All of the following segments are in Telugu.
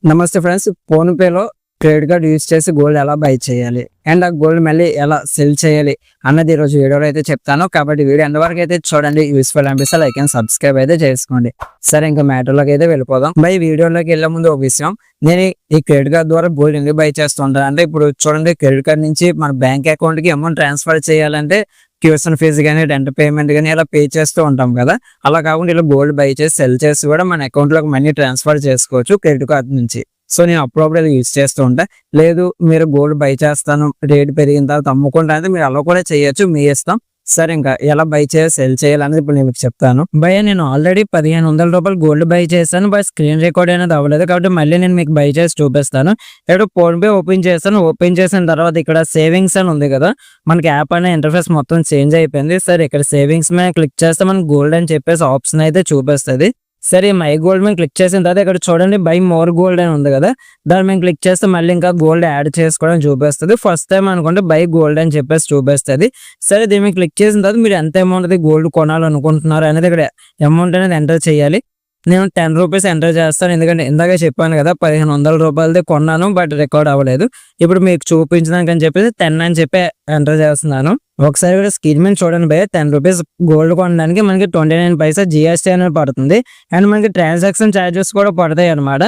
నమస్తే ఫ్రెండ్స్, ఫోన్ పేలో క్రెడిట్ కార్డ్ యూజ్ చేసి గోల్డ్ ఎలా బై చేయాలి అండ్ ఆ గోల్డ్ మళ్ళీ ఎలా సెల్ చేయాలి అన్నది ఈరోజు వీడియోలో అయితే చెప్తాను. కాబట్టి వీడియో ఎంతవరకు అయితే చూడండి. యూస్ఫుల్ అనిపిస్తే లైక్ అండ్ సబ్స్క్రైబ్ అయితే చేసుకోండి. సరే, ఇంకా మ్యాటర్లోకి అయితే వెళ్ళిపోదాం. బై వీడియోలోకి వెళ్ళే ముందు ఒక విషయం, నేను ఈ క్రెడిట్ కార్డ్ ద్వారా గోల్డ్ ఎందుకు బై చేస్తుంటాను అంటే, ఇప్పుడు చూడండి, క్రెడిట్ కార్డ్ నుంచి మన బ్యాంక్ అకౌంట్ కి అమౌంట్ ట్రాన్స్ఫర్ చేయాలంటే ట్యూషన్ ఫీజు కానీ రెంట్ పేమెంట్ కానీ ఇలా పే చేస్తూ ఉంటాం కదా. అలా కాకుండా ఇలా గోల్డ్ బై చేసి సెల్ చేసి కూడా మన అకౌంట్ లోకి మనీ ట్రాన్స్ఫర్ చేసుకోవచ్చు క్రెడిట్ కార్డ్ నుంచి. సో నేను అప్పుడప్పుడు యూజ్ చేస్తూ ఉంటా. లేదు మీరు గోల్డ్ బై చేస్తాను, రేట్ పెరిగిన తర్వాత అమ్ముకుంటా అంటే మీరు అలా కూడా చేయొచ్చు, మీ ఇష్టం. సరే, ఇంకా ఎలా బై చేయాలి సెల్ చేయాలనేది ఇప్పుడు నేను మీకు చెప్తాను. భయ నేను ఆల్రెడీ 1500 రూపాయలు గోల్డ్ బై చేశాను, బట్ స్క్రీన్ రికార్డ్ అనేది అవ్వలేదు. కాబట్టి మళ్ళీ నేను మీకు బై చేసి చూపిస్తాను. ఇక్కడ ఫోన్ పే ఓపెన్ చేస్తాను. ఓపెన్ చేసిన తర్వాత ఇక్కడ సేవింగ్స్ అని ఉంది కదా, మనకి యాప్ అనే ఇంటర్ఫేస్ మొత్తం చేంజ్ అయిపోయింది. సరే, ఇక్కడ సేవింగ్స్ మీద క్లిక్ చేస్తే మనకి గోల్డ్ అని చెప్పేసి ఆప్షన్ అయితే చూపిస్తుంది. సరే, మై గోల్డ్ మీద క్లిక్ చేసిన తర్వాత ఇక్కడ చూడండి బై మోర్ గోల్డ్ అని ఉంది కదా, దాని మీద క్లిక్ చేస్తే మళ్ళీ ఇంకా గోల్డ్ యాడ్ చేసుకోవడం చూపిస్తుంది. ఫస్ట్ టైం అనుకుంటే బై గోల్డ్ అని చెప్పేసి చూపిస్తుంది. సరే, దీని మీద క్లిక్ చేసిన తర్వాత మీరు ఎంత అమౌంట్ గోల్డ్ కొనాలనుకుంటున్నారు అనేది ఇక్కడ అమౌంట్ అనేది ఎంటర్ చేయాలి. నేను 10 రూపీస్ ఎంటర్ చేస్తాను, ఎందుకంటే ఇందాక చెప్పాను కదా 1500 రూపాయలది కొన్నాను, బట్ రికార్డ్ అవ్వలేదు. ఇప్పుడు మీకు చూపించడానికి అని చెప్పేసి 10 అని చెప్పి ఎంటర్ చేస్తున్నాను. ఒకసారి కూడా స్క్రీన్ మీద చూడండి భయ్య, 10 రూపీస్ గోల్డ్ కొనడానికి మనకి 29 పైసా జిఎస్టీ అనేది పడుతుంది. అండ్ మనకి ట్రాన్సాక్షన్ ఛార్జెస్ కూడా పడతాయి అనమాట.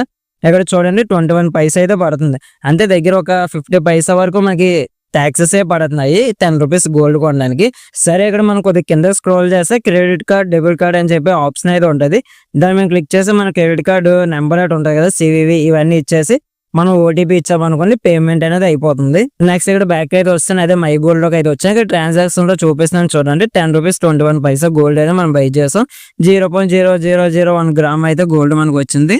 ఇక్కడ చూడండి 21 పైసా అయితే పడుతుంది. అంతే, దగ్గర ఒక 50 పైసా వరకు మనకి ట్యాక్సెస్ పడుతున్నాయి 10 రూపీస్ గోల్డ్ కొనడానికి. సరే, ఇక్కడ మనం కొద్దిగా కింద స్క్రోల్ చేస్తే క్రెడిట్ కార్డ్, డెబిట్ కార్డ్ అని చెప్పి ఆప్షన్ అయితే ఉంటుంది. దాన్ని మేము క్లిక్ చేసి మన క్రెడిట్ కార్డు నెంబర్ అయితే ఉంటుంది కదా, సివివి ఇవన్నీ ఇచ్చేసి మనం ఓటీపీ ఇచ్చామనుకోండి, పేమెంట్ అనేది అయిపోతుంది. నెక్స్ట్ ఇక్కడ బ్యాక్ అయితే వస్తాను, అదే మై గోల్డ్ లోకి అయితే వచ్చాయి. ఇక్కడ ట్రాన్సాక్షన్ లో చూపిస్తున్నాను చూడండి, 10 రూపీస్ 21 పైసా గోల్డ్ అయితే మనం బై చేసాం. 0.0001 గ్రామ్ అయితే గోల్డ్ మనకు వచ్చింది.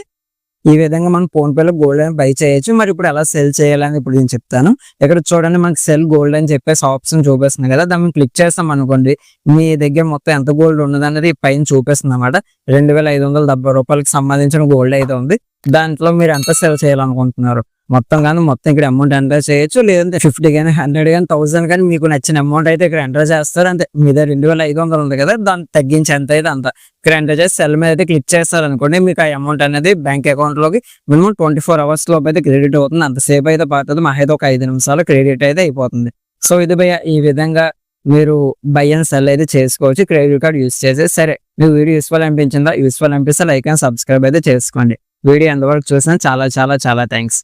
ఈ విధంగా మనం ఫోన్ పేలో గోల్డ్ అని బై చేయొచ్చు. మరి ఇప్పుడు ఎలా సెల్ చేయాలని ఇప్పుడు నేను చెప్తాను. ఇక్కడ చూడండి మనకి సెల్ గోల్డ్ అని చెప్పేసి ఆప్షన్ చూపిస్తుంది కదా, దాన్ని క్లిక్ చేస్తాం అనుకోండి, మీ దగ్గర మొత్తం ఎంత గోల్డ్ ఉన్నది అనేది పైన చూపిస్తుంది అనమాట. 2570 రూపాయలకి సంబంధించిన గోల్డ్ అయితే ఉంది. దాంట్లో మీరు ఎంత సెల్ చేయాలనుకుంటున్నారు మొత్తం కానీ మొత్తం ఇక్కడ అమౌంట్ ఎంటర్ చేయొచ్చు. లేదంటే 50 కానీ 100 కానీ 1000 కానీ మీకు నచ్చిన అమౌంట్ అయితే ఇక్కడ ఎంటర్ చేస్తారు. అంతే, మీ దగ్గర 2500 ఉంది కదా, దాన్ని తగ్గించి ఎంత అయితే అంత ఇక్కడ ఎంటర్ చేసి సెల్ మీద అయితే క్లిక్ చేస్తారు అనుకోండి, మీకు ఆ అమౌంట్ అనేది బ్యాంక్ అకౌంట్ లోకి మినిమం 24 అవర్స్ లోపు అయితే క్రెడిట్ అవుతుంది. అంతసేపు అయితే పడుతుంది, మా అయితే ఒక 5 నిమిషాలు క్రెడిట్ అయితే అయిపోతుంది. సో ఇది భయ్య, ఈ విధంగా మీరు బై అండ్ సెల్ అయితే చేసుకోవచ్చు క్రెడిట్ కార్డ్ యూజ్ చేసి. సరే, మీకు వీడియో యూస్ఫుల్ అనిపించిందా? యూస్ఫుల్ అనిపిస్తే లైక్ అండ్ సబ్స్క్రైబ్ అయితే చేసుకోండి. వీడియో ఎంతవరకు చూసినా చాలా చాలా చాలా థ్యాంక్స్.